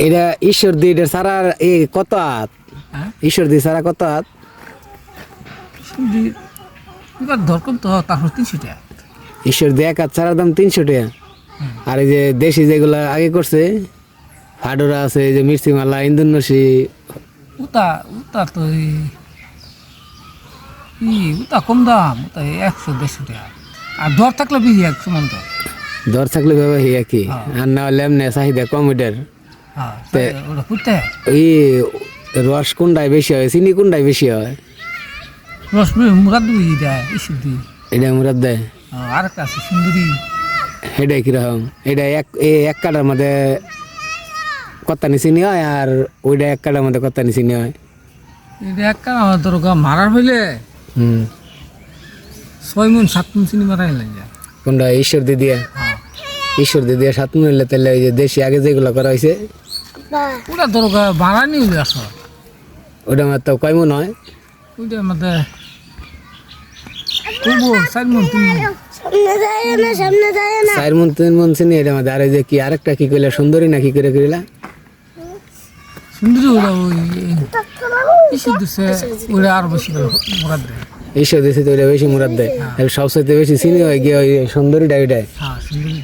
এটা ঈশ্বর দি এটা সারা কত হাত? ঈশ্বর দি সারা কত হাত? ধরকম তো তারপর 300 টাকা। ঈশ্বর দি এক হাত সারার দাম 300 টাকা। আর এই যে দেশি যেগুলা আগে করছে হাডোরা আছে, এই যে মির্চি মালা, ইন্দুনসি, উতা তো উতা কম দাম, উতা 100-150 টাকা। আর দর থাকলে বেশি এক সমান দর। দর থাকলে ভাবে হিয়া কি, আর না হলে এমনি চাহিদা কম ওইটার। ওটা ফুটতে এই রস কোনটায় বেশি হয়, চিনি কোনটায় বেশি হয়? রস মুরাদ দুই দেয়, ইসুর দিই। এটা মুরাদ দেয়। আর একটা আছে সুন্দরী। এটা কিরকম? এটা এক কাটার মধ্যে কত্তানি চিনি হয়, আর ওইটা এক কাটার মধ্যে কত্তানি চিনি হয়? এটা একটা তোর মারার হইলে 6 মণ 7 মণ চিনি মারাই লাগে। কোনটা? ঈশ্বর দিদিয়া। ঈশ্বর দিদিয়া 7 মণ হইলে তাহলে ওই যে দেশি আগে যেগুলো করা হয়েছে ওটা তোর বাড়ানি হইলে আস, ওটা আমার তো কয় মণ হয়? ওইটার মধ্যে 4 মণ 3 মণ। 4 মণ 3 মণ চিনি এটার মধ্যে। আর এই যে কি আরেকটা কি কইলা, সুন্দরী না কি করে কইলা? সুন্দরী ওরা ওই ইসুর দিছে, ওরা আর বেশি মুরাদ দেয়। ঈশ্বর দিছে তো ওইটা বেশি মুরাদ দেয়। সবচেয়ে বেশি চিনি হয় গিয়ে ওই সুন্দরীটা, ওইটাই। হ্যাঁ সুন্দরী।